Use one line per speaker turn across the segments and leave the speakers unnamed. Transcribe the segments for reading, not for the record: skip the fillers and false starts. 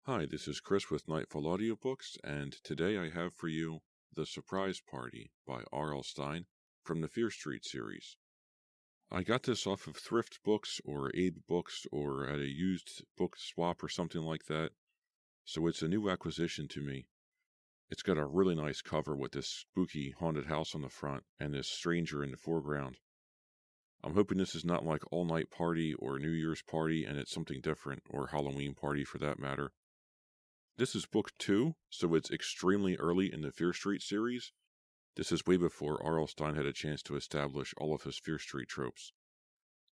Hi, this is Chris with Nightfall Audiobooks, and today I have for you The Surprise Party by R.L. Stine from the Fear Street series. I got this off of Thrift Books or Abe Books or at a used book swap or something like that, so it's a new acquisition to me. It's got a really nice cover with this spooky haunted house on the front and this stranger in the foreground. I'm hoping this is not like All Night Party or New Year's Party and it's something different, or Halloween Party for that matter. This is book 2, so it's extremely early in the Fear Street series. This is way before R.L. Stine had a chance to establish all of his Fear Street tropes.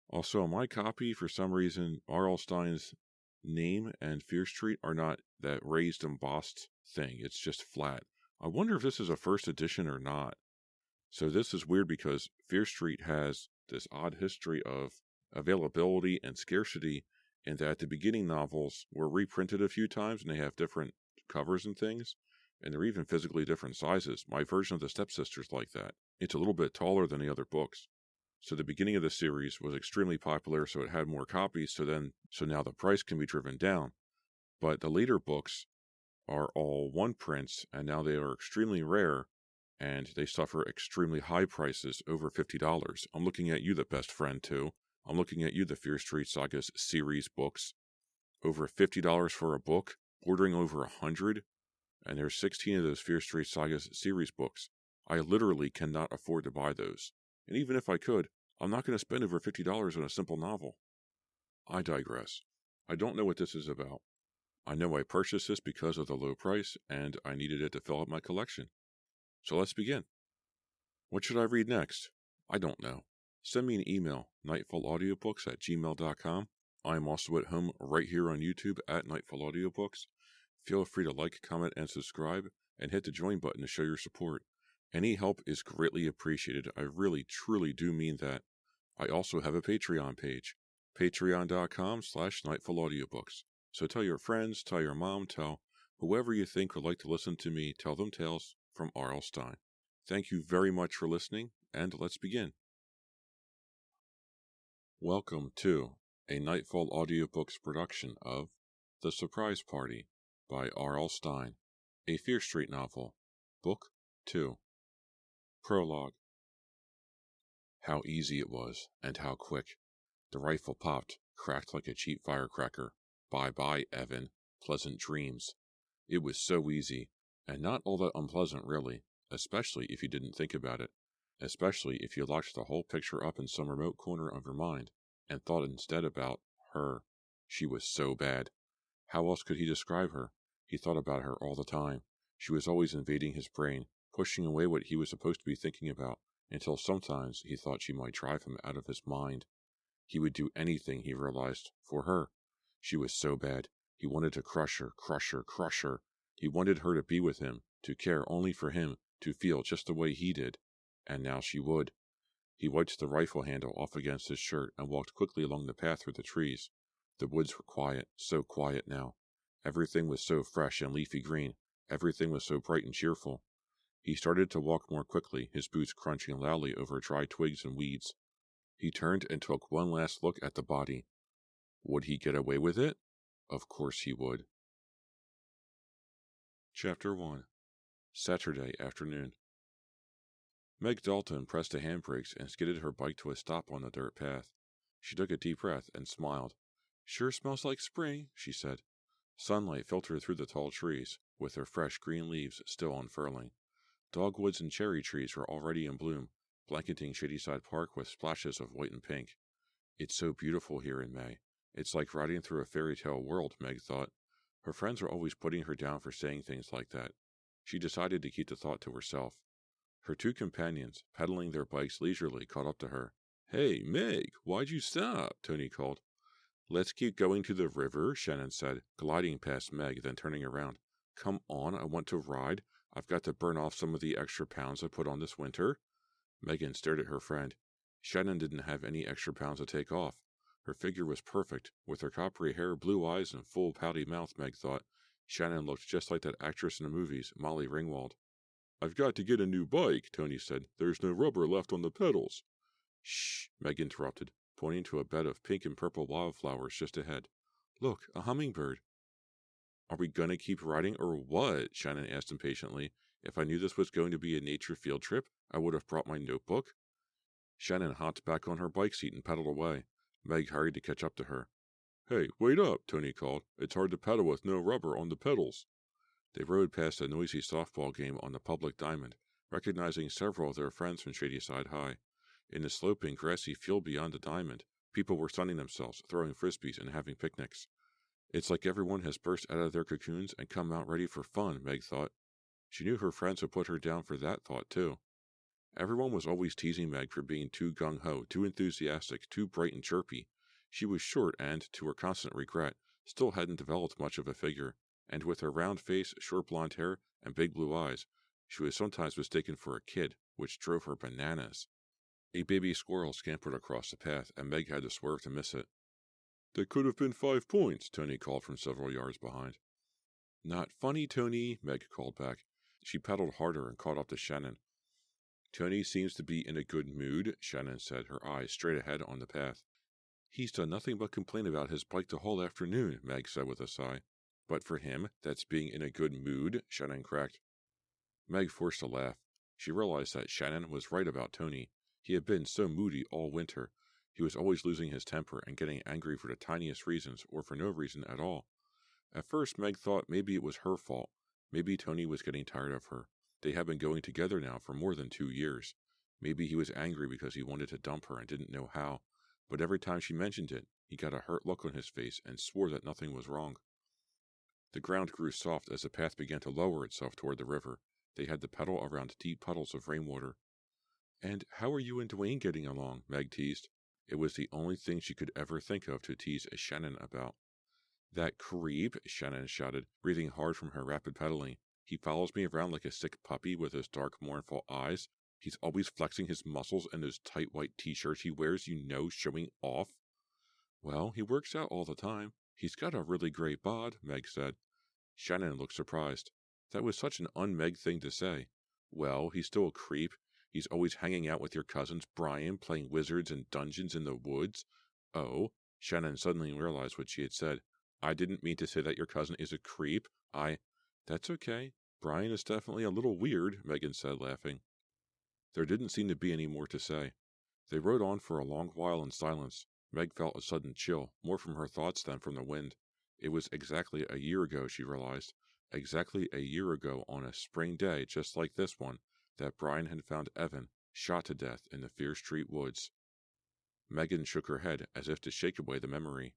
Also, on my copy, for some reason, R.L. Stine's name and Fear Street are not that raised embossed thing. It's just flat. I wonder if this is a first edition or not. So this is weird because Fear Street has this odd history of availability and scarcity, and that the beginning novels were reprinted a few times and they have different covers and things, and they're even physically different sizes. My version of the Stepsisters like that. It's a little bit taller than the other books. So the beginning of the series was extremely popular, so it had more copies, so now the price can be driven down. But the later books are all one prints, and now they are extremely rare, and they suffer extremely high prices, over $50. I'm looking at you, the best friend, too. I'm looking at you, the Fear Street Sagas series books. Over $50 for a book, bordering over $100, and there's 16 of those Fear Street Sagas series books. I literally cannot afford to buy those. And even if I could, I'm not going to spend over $50 on a simple novel. I digress. I don't know what this is about. I know I purchased this because of the low price, and I needed it to fill up my collection. So let's begin. What should I read next? I don't know. Send me an email, nightfallaudiobooks@gmail.com. I am also at home right here on YouTube at Nightfall Audiobooks. Feel free to like, comment, and subscribe, and hit the join button to show your support. Any help is greatly appreciated. I really, truly do mean that. I also have a Patreon page, patreon.com/nightfallaudiobooks. So tell your friends, tell your mom, tell whoever you think would like to listen to me tell them tales from R.L. Stine. Thank you very much for listening, and let's begin. Welcome to a Nightfall Audiobooks production of The Surprise Party by R.L. Stine, a Fear Street novel, Book 2. Prologue. How easy it was, and how quick. The rifle popped, cracked like a cheap firecracker. Bye-bye, Evan. Pleasant dreams. It was so easy, and not all that unpleasant, really, especially if you didn't think about it, especially if you locked the whole picture up in some remote corner of your mind, and thought instead about her. She was so bad. How else could he describe her? He thought about her all the time. She was always invading his brain, pushing away what he was supposed to be thinking about, until sometimes he thought she might drive him out of his mind. He would do anything, he realized, for her. She was so bad. He wanted to crush her, crush her, crush her. He wanted her to be with him, to care only for him, to feel just the way he did. And now she would. He wiped the rifle handle off against his shirt and walked quickly along the path through the trees. The woods were quiet, so quiet now. Everything was so fresh and leafy green. Everything was so bright and cheerful. He started to walk more quickly, his boots crunching loudly over dry twigs and weeds. He turned and took one last look at the body. Would he get away with it? Of course he would. Chapter 1. Saturday afternoon. Meg Dalton pressed the handbrakes and skidded her bike to a stop on the dirt path. She took a deep breath and smiled. Sure smells like spring, she said. Sunlight filtered through the tall trees, with their fresh green leaves still unfurling. Dogwoods and cherry trees were already in bloom, blanketing Shadyside Park with splashes of white and pink. It's so beautiful here in May. It's like riding through a fairy tale world, Meg thought. Her friends were always putting her down for saying things like that. She decided to keep the thought to herself. Her two companions, pedaling their bikes leisurely, caught up to her. Hey, Meg, why'd you stop? Tony called. Let's keep going to the river, Shannon said, gliding past Meg, then turning around. Come on, I want to ride. I've got to burn off some of the extra pounds I put on this winter. Megan stared at her friend. Shannon didn't have any extra pounds to take off. Her figure was perfect, with her coppery hair, blue eyes, and full pouty mouth, Meg thought. Shannon looked just like that actress in the movies, Molly Ringwald. I've got to get a new bike, Tony said. There's no rubber left on the pedals. Shh, Meg interrupted, pointing to a bed of pink and purple wildflowers just ahead. Look, a hummingbird. Are we gonna keep riding or what? Shannon asked impatiently. If I knew this was going to be a nature field trip, I would have brought my notebook. Shannon hopped back on her bike seat and pedaled away. Meg hurried to catch up to her. Hey, wait up, Tony called. It's hard to pedal with no rubber on the pedals. They rode past a noisy softball game on the public diamond, recognizing several of their friends from Shadyside High. In the sloping, grassy field beyond the diamond, people were sunning themselves, throwing frisbees, and having picnics. It's like everyone has burst out of their cocoons and come out ready for fun, Meg thought. She knew her friends would put her down for that thought, too. Everyone was always teasing Meg for being too gung-ho, too enthusiastic, too bright and chirpy. She was short and, to her constant regret, still hadn't developed much of a figure, and with her round face, short blonde hair, and big blue eyes, she was sometimes mistaken for a kid, which drove her bananas. A baby squirrel scampered across the path, and Meg had to swerve to miss it. That could have been 5 points, Tony called from several yards behind. Not funny, Tony, Meg called back. She pedaled harder and caught up to Shannon. Tony seems to be in a good mood, Shannon said, her eyes straight ahead on the path. He's done nothing but complain about his bike the whole afternoon, Meg said with a sigh. But for him, that's being in a good mood, Shannon cracked. Meg forced a laugh. She realized that Shannon was right about Tony. He had been so moody all winter. He was always losing his temper and getting angry for the tiniest reasons or for no reason at all. At first, Meg thought maybe it was her fault. Maybe Tony was getting tired of her. They had been going together now for more than 2 years. Maybe he was angry because he wanted to dump her and didn't know how. But every time she mentioned it, he got a hurt look on his face and swore that nothing was wrong. The ground grew soft as the path began to lower itself toward the river. They had to pedal around deep puddles of rainwater. And how are you and Dwayne getting along? Meg teased. It was the only thing she could ever think of to tease Shannon about. That creep, Shannon shouted, breathing hard from her rapid pedaling. He follows me around like a sick puppy with his dark, mournful eyes. He's always flexing his muscles and those tight white t-shirts he wears, showing off. Well, he works out all the time. He's got a really great bod, Meg said. Shannon looked surprised. That was such an un-Meg thing to say. Well, he's still a creep. He's always hanging out with your cousins, Brian, playing wizards and dungeons in the woods. Oh, Shannon suddenly realized what she had said. I didn't mean to say that your cousin is a creep. That's okay. Brian is definitely a little weird, Megan said, laughing. There didn't seem to be any more to say. They rode on for a long while in silence. Meg felt a sudden chill, more from her thoughts than from the wind. It was exactly a year ago, she realized. Exactly a year ago on a spring day just like this one, that Brian had found Evan, shot to death in the Fear Street woods. Megan shook her head as if to shake away the memory.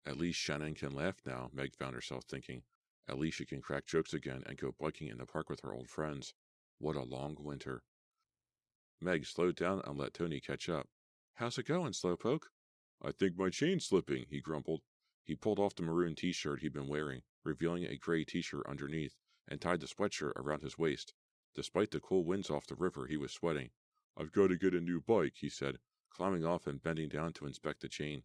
At least Shannon can laugh now, Meg found herself thinking. At least she can crack jokes again and go biking in the park with her old friends. What a long winter. Meg slowed down and let Tony catch up. How's it going, Slowpoke? I think my chain's slipping, he grumbled. He pulled off the maroon t-shirt he'd been wearing, revealing a gray t-shirt underneath, and tied the sweatshirt around his waist. Despite the cool winds off the river, he was sweating. I've got to get a new bike, he said, climbing off and bending down to inspect the chain.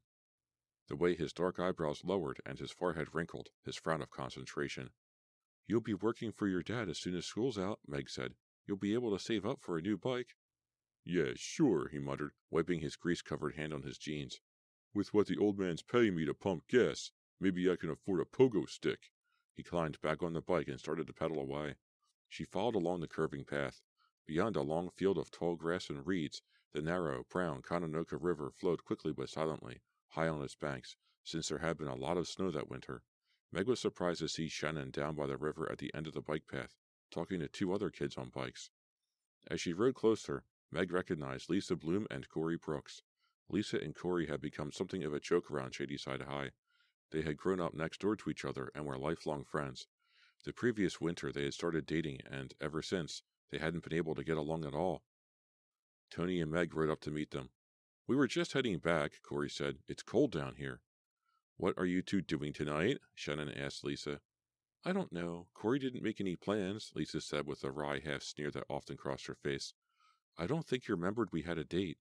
The way his dark eyebrows lowered and his forehead wrinkled, his frown of concentration. You'll be working for your dad as soon as school's out, Meg said. You'll be able to save up for a new bike. Yeah, sure, he muttered, wiping his grease-covered hand on his jeans. With what the old man's paying me to pump gas, maybe I can afford a pogo stick. He climbed back on the bike and started to pedal away. She followed along the curving path. Beyond a long field of tall grass and reeds, the narrow, brown Conanoka River flowed quickly but silently, high on its banks, since there had been a lot of snow that winter. Meg was surprised to see Shannon down by the river at the end of the bike path, talking to 2 other kids on bikes. As she rode closer, Meg recognized Lisa Bloom and Corey Brooks. Lisa and Corey had become something of a joke around Shadyside High. They had grown up next door to each other and were lifelong friends. The previous winter they had started dating, and ever since, they hadn't been able to get along at all. Tony and Meg rode up to meet them. We were just heading back, Corey said. It's cold down here. What are you 2 doing tonight? Shannon asked Lisa. I don't know. Corey didn't make any plans, Lisa said with a wry half-sneer that often crossed her face. I don't think he remembered we had a date.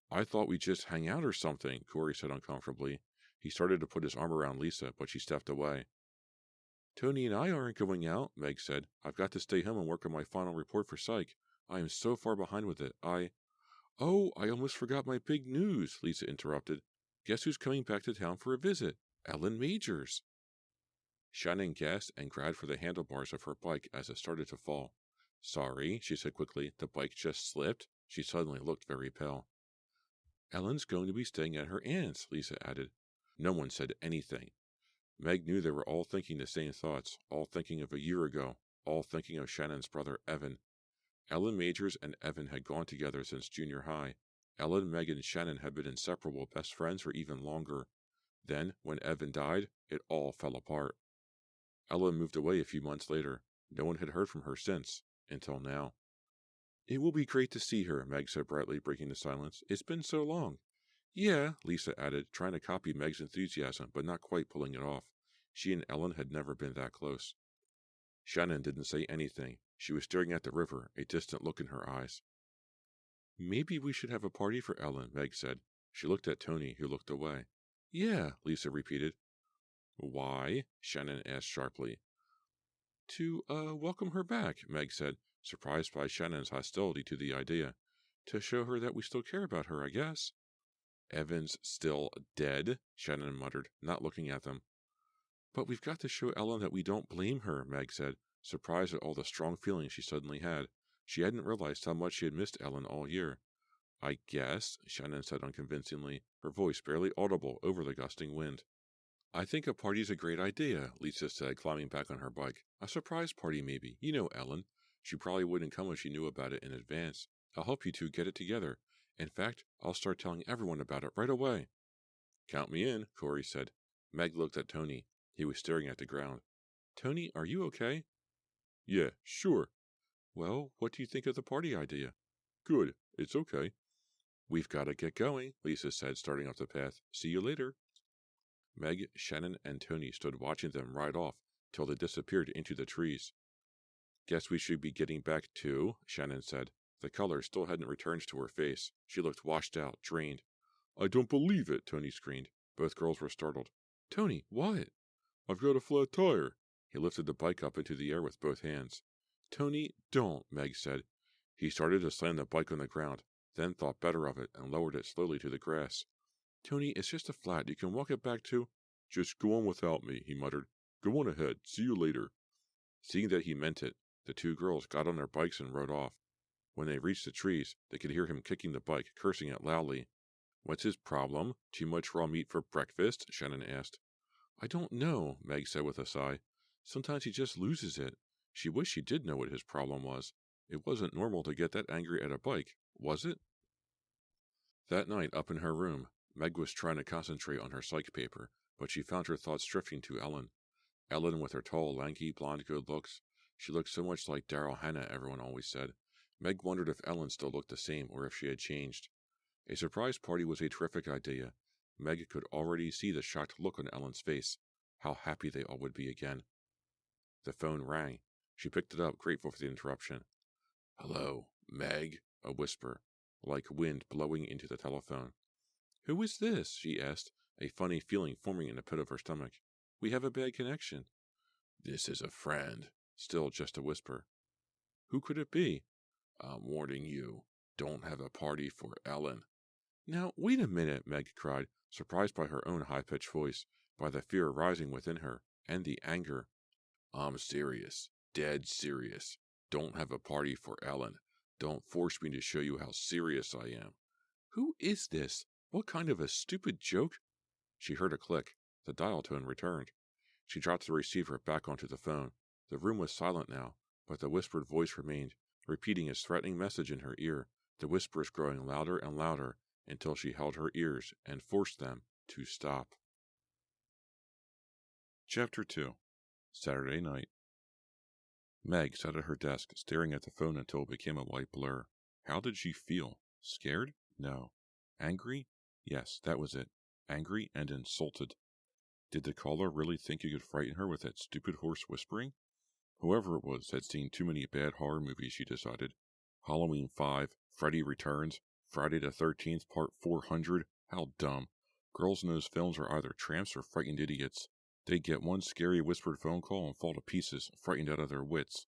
I thought we'd just hang out or something, Corey said uncomfortably. He started to put his arm around Lisa, but she stepped away. Tony and I aren't going out, Meg said. I've got to stay home and work on my final report for psych. I am so far behind with it. Oh, I almost forgot my big news, Lisa interrupted. Guess who's coming back to town for a visit? Ellen Majors. Shannon gasped and grabbed for the handlebars of her bike as it started to fall. Sorry, she said quickly. The bike just slipped. She suddenly looked very pale. Ellen's going to be staying at her aunt's, Lisa added. No one said anything. Meg knew they were all thinking the same thoughts, all thinking of a year ago, all thinking of Shannon's brother Evan. Ellen Majors and Evan had gone together since junior high. Ellen, Meg, and Shannon had been inseparable best friends for even longer. Then, when Evan died, it all fell apart. Ellen moved away a few months later. No one had heard from her since, until now. It will be great to see her, Meg said brightly, breaking the silence. It's been so long. Yeah, Lisa added, trying to copy Meg's enthusiasm, but not quite pulling it off. She and Ellen had never been that close. Shannon didn't say anything. She was staring at the river, a distant look in her eyes. Maybe we should have a party for Ellen, Meg said. She looked at Tony, who looked away. Yeah, Lisa repeated. Why? Shannon asked sharply. To, welcome her back, Meg said, surprised by Shannon's hostility to the idea. To show her that we still care about her, I guess. Evan's still dead, Shannon muttered, not looking at them. But we've got to show Ellen that we don't blame her, Meg said, surprised at all the strong feelings she suddenly had. She hadn't realized how much she had missed Ellen all year. I guess, Shannon said unconvincingly, her voice barely audible over the gusting wind. I think a party's a great idea, Lisa said, climbing back on her bike. A surprise party, maybe. You know Ellen. She probably wouldn't come if she knew about it in advance. I'll help you two get it together. In fact, I'll start telling everyone about it right away. Count me in, Corey said. Meg looked at Tony. He was staring at the ground. Tony, are you okay? Yeah, sure. Well, what do you think of the party idea? Good. It's okay. We've got to get going, Lisa said, starting up the path. See you later. Meg, Shannon, and Tony stood watching them ride off till they disappeared into the trees. Guess we should be getting back too, Shannon said. The color still hadn't returned to her face. She looked washed out, drained. I don't believe it, Tony screamed. Both girls were startled. Tony, what? I've got a flat tire. He lifted the bike up into the air with both hands. Tony, don't, Meg said. He started to slam the bike on the ground, then thought better of it and lowered it slowly to the grass. Tony, it's just a flat. You can walk it back to... Just go on without me, he muttered. Go on ahead. See you later. Seeing that he meant it, the two girls got on their bikes and rode off. When they reached the trees, they could hear him kicking the bike, cursing it loudly. What's his problem? Too much raw meat for breakfast? Shannon asked. I don't know, Meg said with a sigh. Sometimes he just loses it. She wished she did know what his problem was. It wasn't normal to get that angry at a bike, was it? That night, up in her room, Meg was trying to concentrate on her psych paper, but she found her thoughts drifting to Ellen. Ellen with her tall, lanky, blonde good looks. She looked so much like Daryl Hannah, everyone always said. Meg wondered if Ellen still looked the same or if she had changed. A surprise party was a terrific idea. Meg could already see the shocked look on Ellen's face. How happy they all would be again. The phone rang. She picked it up, grateful for the interruption. Hello, Meg, a whisper, like wind blowing into the telephone. Who is this? She asked, a funny feeling forming in the pit of her stomach. We have a bad connection. This is a friend. Still just a whisper. Who could it be? I'm warning you. Don't have a party for Ellen. Now, wait a minute, Meg cried, surprised by her own high-pitched voice, by the fear rising within her, and the anger. I'm serious. Dead serious. Don't have a party for Ellen. Don't force me to show you how serious I am. Who is this? What kind of a stupid joke? She heard a click. The dial tone returned. She dropped the receiver back onto the phone. The room was silent now, but the whispered voice remained, repeating his threatening message in her ear, the whispers growing louder and louder until she held her ears and forced them to stop. Chapter 2. Saturday night. Meg sat at her desk, staring at the phone until it became a white blur. How did she feel? Scared? No. Angry? Yes, that was it. Angry and insulted. Did the caller really think he could frighten her with that stupid hoarse whispering? Whoever it was had seen too many bad horror movies, she decided. Halloween 5, Freddy Returns, Friday the 13th, Part 400. How dumb. Girls in those films are either tramps or frightened idiots. They'd get one scary whispered phone call and fall to pieces, frightened out of their wits.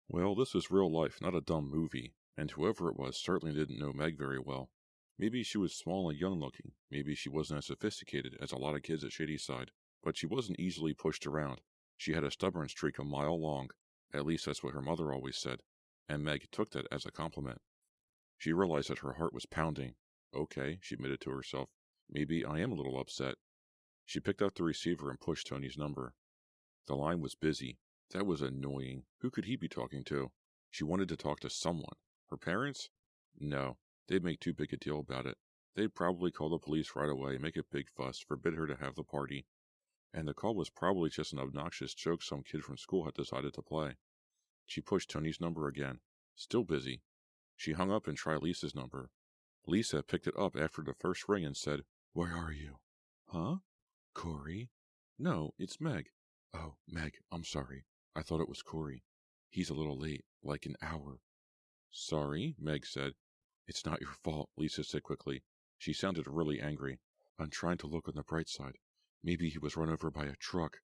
Well, this was real life, not a dumb movie. And whoever it was certainly didn't know Meg very well. Maybe she was small and young-looking. Maybe she wasn't as sophisticated as a lot of kids at Shadyside. But she wasn't easily pushed around. She had a stubborn streak a mile long. At least that's what her mother always said. And Meg took that as a compliment. She realized that her heart was pounding. Okay, she admitted to herself. Maybe I am a little upset. She picked up the receiver and pushed Tony's number. The line was busy. That was annoying. Who could he be talking to? She wanted to talk to someone. Her parents? No, they'd make too big a deal about it. They'd probably call the police right away, make a big fuss, forbid her to have the party. And the call was probably just an obnoxious joke some kid from school had decided to play. She pushed Tony's number again. Still busy. She hung up and tried Lisa's number. Lisa picked it up after the first ring and said, "Where are you?" "Huh? Corey?" "No, it's Meg." "Oh, Meg, I'm sorry. I thought it was Corey. He's a little late, like an hour." "Sorry," Meg said. "It's not your fault," Lisa said quickly. She sounded really angry. "I'm trying to look on the bright side. Maybe he was run over by a truck."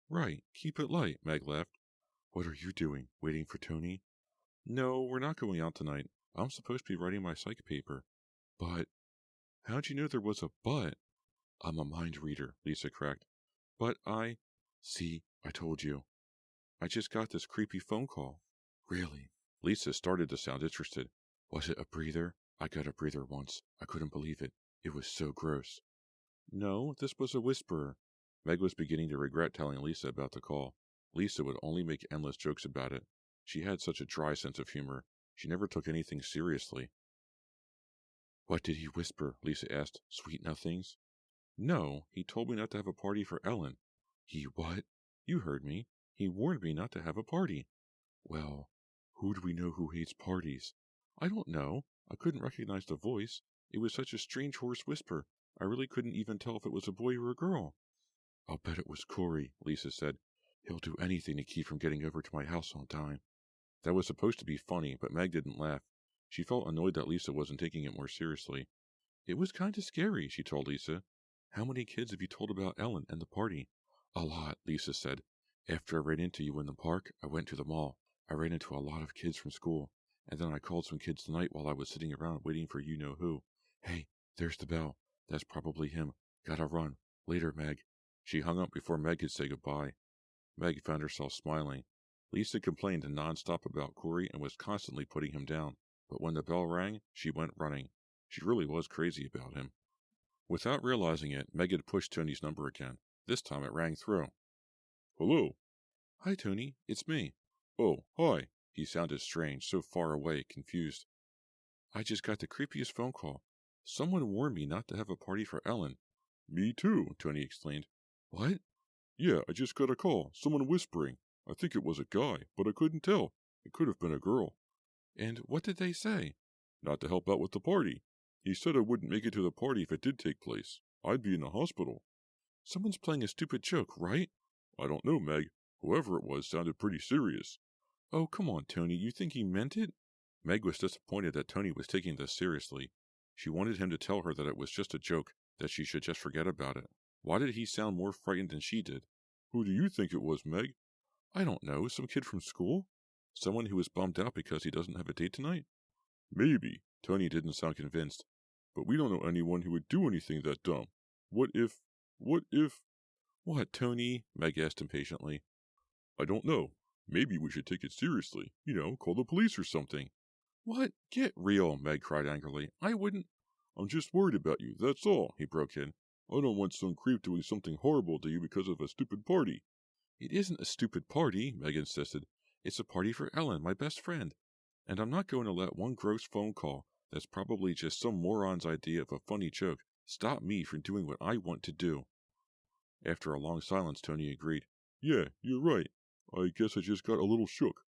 "Right, keep it light," Meg laughed. "What are you doing, waiting for Tony?" "No, we're not going out tonight. I'm supposed to be writing my psych paper." "But..." "How'd you know there was a but?" "I'm a mind reader," Lisa cracked. "But I..." "See, I told you. I just got this creepy phone call." "Really?" Lisa started to sound interested. "Was it a breather? I got a breather once. I couldn't believe it. It was so gross." "No, this was a whisperer." Meg was beginning to regret telling Lisa about the call. Lisa would only make endless jokes about it. She had such a dry sense of humor. She never took anything seriously. "What did he whisper?" Lisa asked. "Sweet nothings?" "No, he told me not to have a party for Ellen." "He what?" "You heard me. He warned me not to have a party." "Well, who do we know who hates parties?" "I don't know. I couldn't recognize the voice. It was such a strange hoarse whisper. I really couldn't even tell if it was a boy or a girl." "I'll bet it was Corey," Lisa said. "He'll do anything to keep from getting over to my house on time." That was supposed to be funny, but Meg didn't laugh. She felt annoyed that Lisa wasn't taking it more seriously. "It was kind of scary," she told Lisa. "How many kids have you told about Ellen and the party?" "A lot," Lisa said. "After I ran into you in the park, I went to the mall. I ran into a lot of kids from school, and then I called some kids tonight while I was sitting around waiting for you-know-who. Hey, there's the bell. That's probably him. Gotta run. Later, Meg." She hung up before Meg could say goodbye. Meg found herself smiling. Lisa complained nonstop about Corey and was constantly putting him down, but when the bell rang, she went running. She really was crazy about him. Without realizing it, Meg had pushed Tony's number again. This time it rang through. "Hello." "Hi, Tony. It's me." "Oh, hi." He sounded strange, so far away, confused. "I just got the creepiest phone call. Someone warned me not to have a party for Ellen." "Me too," Tony explained. "What?" "Yeah, I just got a call. Someone whispering. I think it was a guy, but I couldn't tell. It could have been a girl." "And what did they say?" "Not to help out with the party. He said I wouldn't make it to the party if it did take place. I'd be in the hospital." "Someone's playing a stupid joke, right?" "I don't know, Meg. Whoever it was sounded pretty serious." "Oh, come on, Tony. You think he meant it?" Meg was disappointed that Tony was taking this seriously. She wanted him to tell her that it was just a joke, that she should just forget about it. Why did he sound more frightened than she did? "Who do you think it was, Meg?" "I don't know. Some kid from school? Someone who was bummed out because he doesn't have a date tonight?"
"Maybe."
Tony didn't sound convinced.
"But we don't know anyone who would do anything that dumb. What if...
"What, Tony?" Meg asked impatiently.
"I don't know. Maybe we should take it seriously. Call the police or something."
"What? Get real," Meg cried angrily. "I wouldn't..."
"I'm just worried about you, that's all," he broke in. "I don't want some creep doing something horrible to you because of a stupid party."
"It isn't a stupid party," Meg insisted. "It's a party for Ellen, my best friend. And I'm not going to let one gross phone call that's probably just some moron's idea of a funny joke stop me from doing what I want to do." After a long silence, Tony agreed.
"Yeah, you're right. I guess I just got a little shook."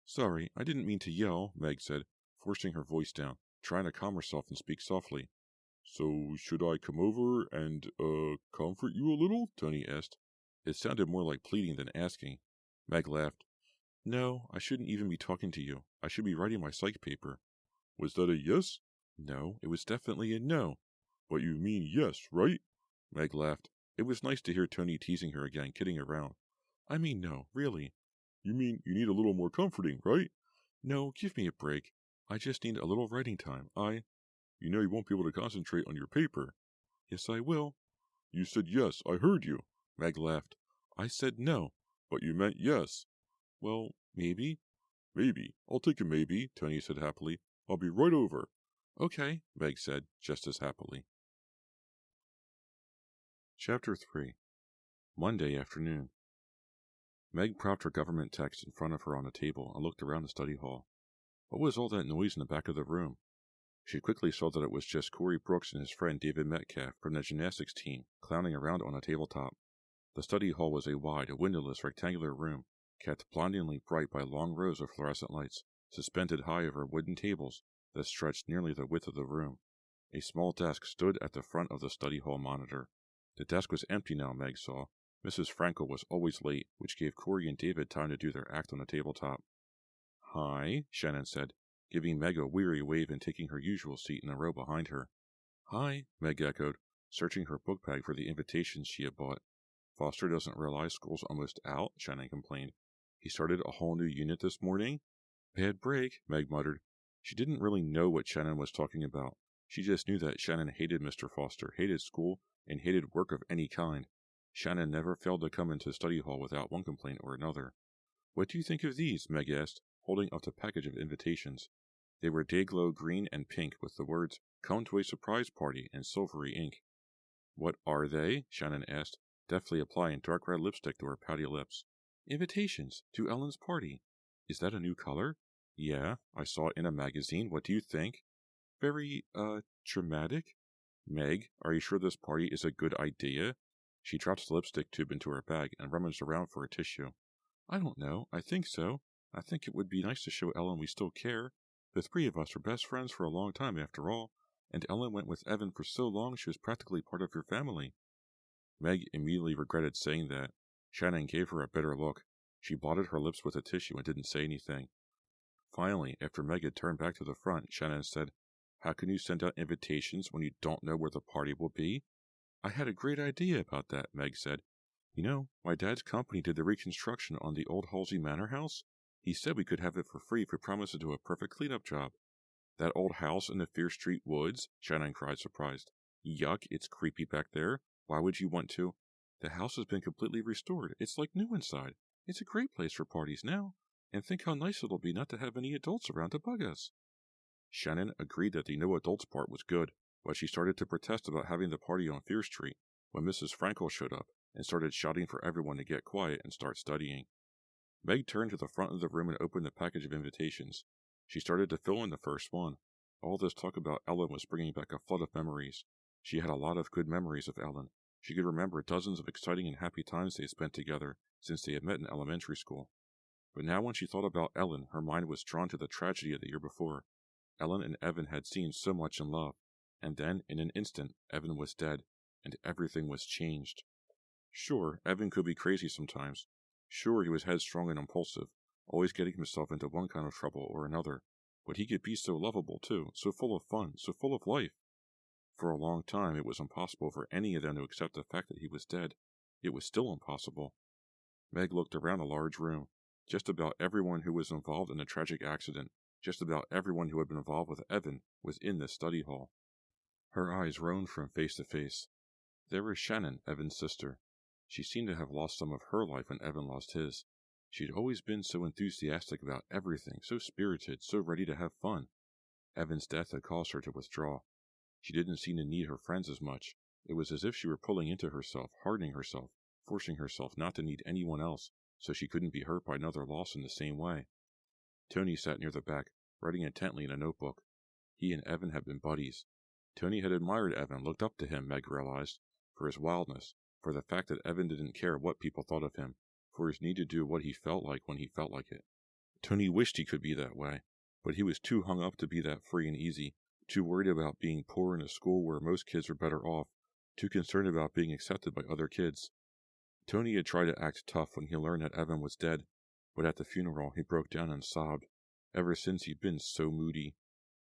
"Sorry, I didn't mean to yell," Meg said, forcing her voice down, trying to calm herself and speak softly.
"So should I come over and, comfort you a little?" Tony asked.
It sounded more like pleading than asking. Meg laughed. "No, I shouldn't even be talking to you. I should be writing my psych paper."
"Was that a yes?"
"No, it was definitely a no."
"But you mean yes, right?"
Meg laughed. It was nice to hear Tony teasing her again, kidding around. "I mean no, really."
"You mean you need a little more comforting, right?"
"No, give me a break.
I just need a little writing time. You know you won't be able to concentrate on your paper. Yes, I will. You said yes, I heard you. Meg laughed. I said no. But you meant yes. Well, maybe. Maybe. I'll take a maybe, Tony said happily. I'll be right over. Okay, Meg said, just as happily. Chapter 3. Monday afternoon. Meg propped her government text in front of her on a table and looked around the study hall. What was all that noise in the back of the room? She quickly saw that it was just Corey Brooks and his friend David Metcalf from the gymnastics team clowning around on a tabletop. The study hall was a wide, windowless, rectangular room, kept blindingly bright by long rows of fluorescent lights, suspended high over wooden tables that stretched nearly the width of the room. A small desk stood at the front of the study hall monitor. The desk was empty now, Meg saw. Mrs. Frankel was always late, which gave Corey and David time to do their act on the tabletop. Hi, Shannon said, giving Meg a weary wave and taking her usual seat in the row behind her. Hi, Meg echoed, searching her book bag for the invitations she had bought. Foster doesn't realize school's almost out, Shannon complained. He started a whole new unit this morning? Bad break, Meg muttered. She didn't really know what Shannon was talking about. She just knew that Shannon hated Mr. Foster, hated school, and hated work of any kind. Shannon never failed to come into study hall without one complaint or another. What do you think of these? Meg asked, holding up the package of invitations. They were day-glow green and pink with the words, "Come to a surprise party" in silvery ink. What are they? Shannon asked, deftly applying dark red lipstick to her pouty lips. Invitations to Ellen's party. Is that a new color? Yeah, I saw it in a magazine. What do you think? Very, dramatic? Meg, are you sure this party is a good idea? She dropped the lipstick tube into her bag and rummaged around for a tissue. I don't know. I think so. I think it would be nice to show Ellen we still care. The three of us were best friends for a long time after all, and Ellen went with Evan for so long she was practically part of your family. Meg immediately regretted saying that. Shannon gave her a bitter look. She blotted her lips with a tissue and didn't say anything. Finally, after Meg had turned back to the front, Shannon said, How can you send out invitations when you don't know where the party will be? I had a great idea about that, Meg said. You know, my dad's company did the reconstruction on the old Halsey Manor house. He said we could have it for free if we promised to do a perfect cleanup job. That old house in the Fear Street woods? Shannon cried, surprised. Yuck, it's creepy back there. Why would you want to? The house has been completely restored. It's like new inside. It's a great place for parties now. And think how nice it'll be not to have any adults around to bug us. Shannon agreed that the no adults part was good, but she started to protest about having the party on Fear Street when Mrs. Frankel showed up and started shouting for everyone to get quiet and start studying. Meg turned to the front of the room and opened the package of invitations. She started to fill in the first one. All this talk about Ellen was bringing back a flood of memories. She had a lot of good memories of Ellen. She could remember dozens of exciting and happy times they had spent together since they had met in elementary school. But now when she thought about Ellen, her mind was drawn to the tragedy of the year before. Ellen and Evan had seemed so much in love, and then, in an instant, Evan was dead, and everything was changed. Sure, Evan could be crazy sometimes. Sure, he was headstrong and impulsive, always getting himself into one kind of trouble or another, but he could be so lovable too, so full of fun, so full of life. For a long time, it was impossible for any of them to accept the fact that he was dead. It was still impossible. Meg looked around the large room. Just about everyone who was involved in the tragic accident, just about everyone who had been involved with Evan, was in this study hall. Her eyes roamed from face to face. There was Shannon, Evan's sister. She seemed to have lost some of her life when Evan lost his. She'd always been so enthusiastic about everything, so spirited, so ready to have fun. Evan's death had caused her to withdraw. She didn't seem to need her friends as much. It was as if she were pulling into herself, hardening herself, forcing herself not to need anyone else, so she couldn't be hurt by another loss in the same way. Tony sat near the back, writing intently in a notebook. He and Evan had been buddies. Tony had admired Evan, looked up to him, Meg realized, for his wildness, for the fact that Evan didn't care what people thought of him, for his need to do what he felt like when he felt like it. Tony wished he could be that way, but he was too hung up to be that free and easy, too worried about being poor in a school where most kids are better off, too concerned about being accepted by other kids. Tony had tried to act tough when he learned that Evan was dead, but at the funeral he broke down and sobbed. Ever since he'd been so moody.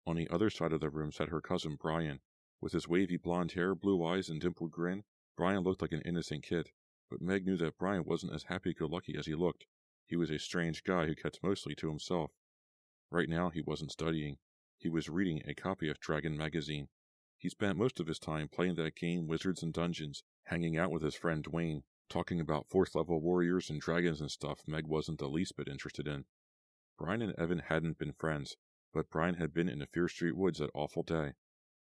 On the other side of the room sat her cousin Brian. With his wavy blonde hair, blue eyes, and dimpled grin, Brian looked like an innocent kid, but Meg knew that Brian wasn't as happy-go-lucky as he looked. He was a strange guy who kept mostly to himself. Right now he wasn't studying. He was reading a copy of Dragon magazine. He spent most of his time playing that game Wizards and Dungeons, hanging out with his friend Dwayne, talking about 4th level warriors and dragons and stuff Meg wasn't the least bit interested in. Brian and Evan hadn't been friends, but Brian had been in the Fear Street woods that awful day.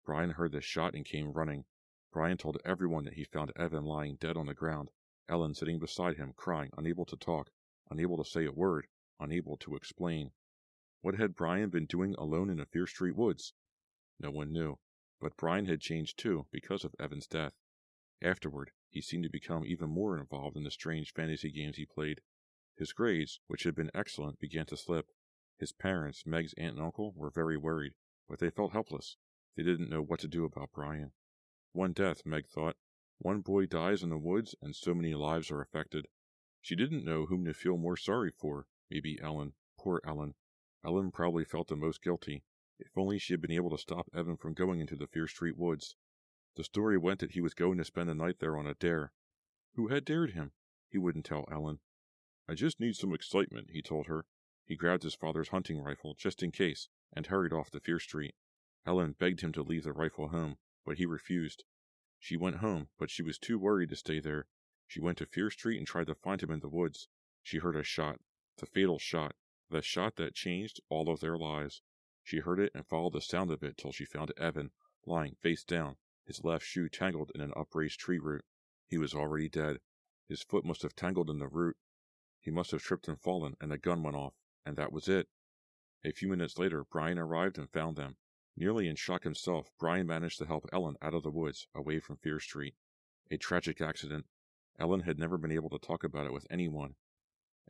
Brian heard the shot and came running. Brian told everyone that he found Evan lying dead on the ground, Ellen sitting beside him, crying, unable to talk, unable to say a word, unable to explain. What had Brian been doing alone in the Fear Street woods? No one knew, but Brian had changed too because of Evan's death. Afterward, he seemed to become even more involved in the strange fantasy games he played. His grades, which had been excellent, began to slip. His parents, Meg's aunt and uncle, were very worried, but they felt helpless. They didn't know what to do about Brian. One death, Meg thought. One boy dies in the woods, and so many lives are affected. She didn't know whom to feel more sorry for. Maybe Ellen. Poor Ellen. Ellen probably felt the most guilty. If only she had been able to stop Evan from going into the Fear Street woods. The story went that he was going to spend the night there on a dare. Who had dared him? He wouldn't tell Ellen. I just need some excitement, he told her. He grabbed his father's hunting rifle, just in case, and hurried off to Fear Street. Ellen begged him to leave the rifle home, but he refused. She went home, but she was too worried to stay there. She went to Fear Street and tried to find him in the woods. She heard a shot, the fatal shot, the shot that changed all of their lives. She heard it and followed the sound of it till she found Evan, lying face down, his left shoe tangled in an upraised tree root. He was already dead. His foot must have tangled in the root. He must have tripped and fallen, and the gun went off, and that was it. A few minutes later, Brian arrived and found them. Nearly in shock himself, Brian managed to help Ellen out of the woods, away from Fear Street. A tragic accident. Ellen had never been able to talk about it with anyone.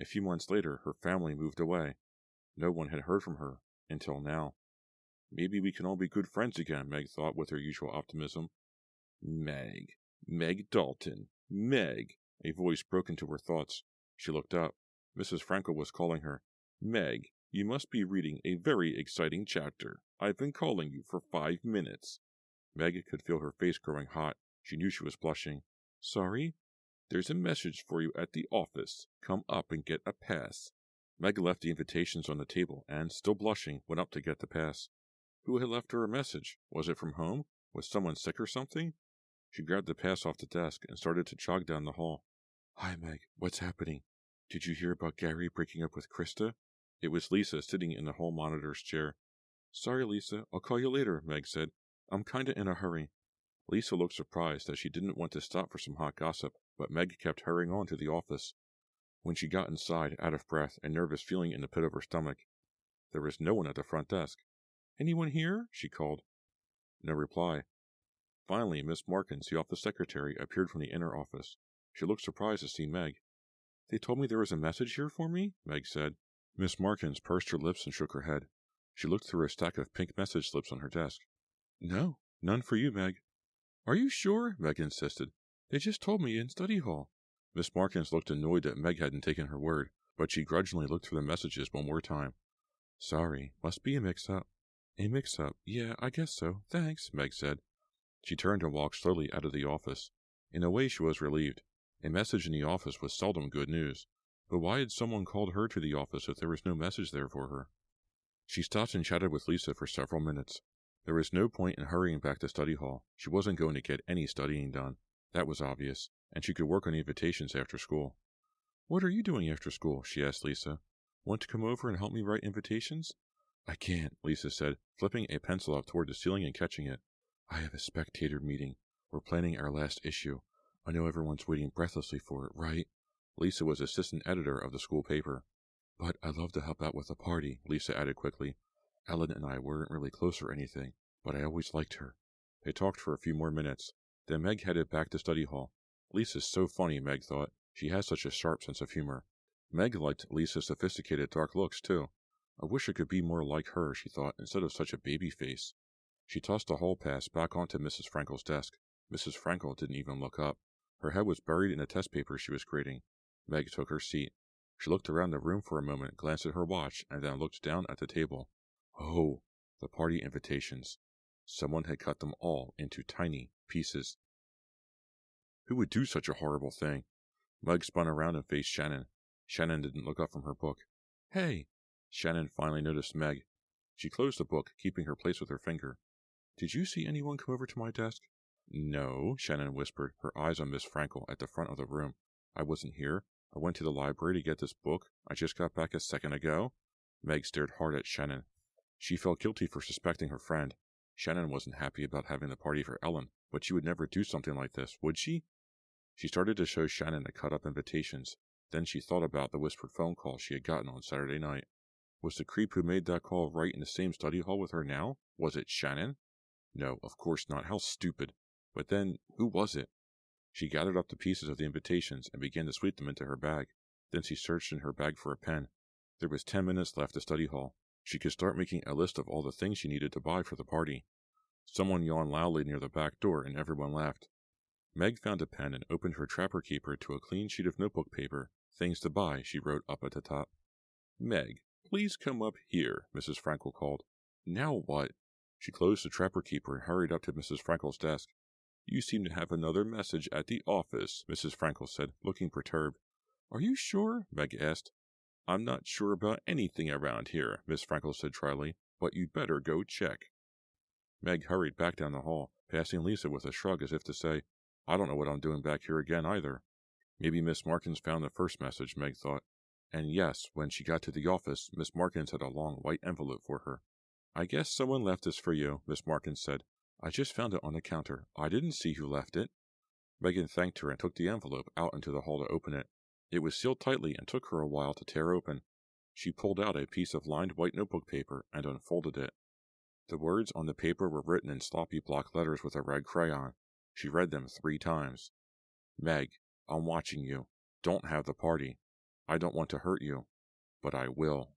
A few months later, her family moved away. No one had heard from her, until now. Maybe we can all be good friends again, Meg thought with her usual optimism. Meg. Meg Dalton. Meg. A voice broke into her thoughts. She looked up. Mrs. Frankel was calling her. Meg, you must be reading a very exciting chapter. I've been calling you for 5 minutes. Meg could feel her face growing hot. She knew she was blushing. Sorry? There's a message for you at the office. Come up and get a pass. Meg left the invitations on the table and, still blushing, went up to get the pass. Who had left her a message? Was it from home? Was someone sick or something? She grabbed the pass off the desk and started to jog down the hall. Hi, Meg. What's happening? Did you hear about Gary breaking up with Krista? It was Lisa sitting in the hall monitor's chair. Sorry, Lisa. I'll call you later, Meg said. I'm kinda in a hurry. Lisa looked surprised as she didn't want to stop for some hot gossip, but Meg kept hurrying on to the office. When she got inside, out of breath and nervous feeling in the pit of her stomach, there was no one at the front desk. Anyone here? She called. No reply. Finally, Miss Markins, the office secretary, appeared from the inner office. She looked surprised to see Meg. They told me there was a message here for me, Meg said. Miss Markins pursed her lips and shook her head. She looked through a stack of pink message slips on her desk. No, none for you, Meg. Are you sure? Meg insisted. They just told me in study hall. Miss Markins looked annoyed that Meg hadn't taken her word, but she grudgingly looked through the messages one more time. Sorry, must be a mix-up. A mix-up? Yeah, I guess so. Thanks, Meg said. She turned and walked slowly out of the office. In a way, she was relieved. A message in the office was seldom good news. But why had someone called her to the office if there was no message there for her? She stopped and chatted with Lisa for several minutes. There was no point in hurrying back to study hall. She wasn't going to get any studying done. That was obvious, and she could work on invitations after school. What are you doing after school? She asked Lisa. Want to come over and help me write invitations? I can't, Lisa said, flipping a pencil up toward the ceiling and catching it. I have a spectator meeting. We're planning our last issue. I know everyone's waiting breathlessly for it, right? Lisa was assistant editor of the school paper. But I'd love to help out with the party, Lisa added quickly. Ellen and I weren't really close or anything, but I always liked her. They talked for a few more minutes. Then Meg headed back to study hall. Lisa's so funny, Meg thought. She has such a sharp sense of humor. Meg liked Lisa's sophisticated dark looks, too. I wish I could be more like her, she thought, instead of such a baby face. She tossed the hall pass back onto Mrs. Frankel's desk. Mrs. Frankel didn't even look up. Her head was buried in the test paper she was grading. Meg took her seat. She looked around the room for a moment, glanced at her watch, and then looked down at the table. Oh, the party invitations. Someone had cut them all into tiny pieces. Who would do such a horrible thing? Meg spun around and faced Shannon. Shannon didn't look up from her book. Hey! Shannon finally noticed Meg. She closed the book, keeping her place with her finger. Did you see anyone come over to my desk? No, Shannon whispered, her eyes on Miss Frankel at the front of the room. I wasn't here. I went to the library to get this book. I just got back a second ago. Meg stared hard at Shannon. She felt guilty for suspecting her friend. Shannon wasn't happy about having the party for Ellen, but she would never do something like this, would she? She started to show Shannon the cut-up invitations. Then she thought about the whispered phone call she had gotten on Saturday night. Was the creep who made that call right in the same study hall with her now? Was it Shannon? No, of course not. How stupid. But then, who was it? She gathered up the pieces of the invitations and began to sweep them into her bag. Then she searched in her bag for a pen. There was 10 minutes left to study hall. She could start making a list of all the things she needed to buy for the party. Someone yawned loudly near the back door, and everyone laughed. Meg found a pen and opened her trapper keeper to a clean sheet of notebook paper. Things to buy, she wrote up at the top. Meg, please come up here, Mrs. Frankel called. Now what? She closed the trapper keeper and hurried up to Mrs. Frankel's desk. You seem to have another message at the office, Mrs. Frankel said, looking perturbed. Are you sure? Meg asked. I'm not sure about anything around here, Miss Frankel said dryly, but you'd better go check. Meg hurried back down the hall, passing Lisa with a shrug as if to say, I don't know what I'm doing back here again either. Maybe Miss Markins found the first message, Meg thought. And yes, when she got to the office, Miss Markins had a long white envelope for her. I guess someone left this for you, Miss Markins said. I just found it on the counter. I didn't see who left it. Megan thanked her and took the envelope out into the hall to open it. It was sealed tightly and took her a while to tear open. She pulled out a piece of lined white notebook paper and unfolded it. The words on the paper were written in sloppy block letters with a red crayon. She read them 3 times. Meg, I'm watching you. Don't have the party. I don't want to hurt you, but I will.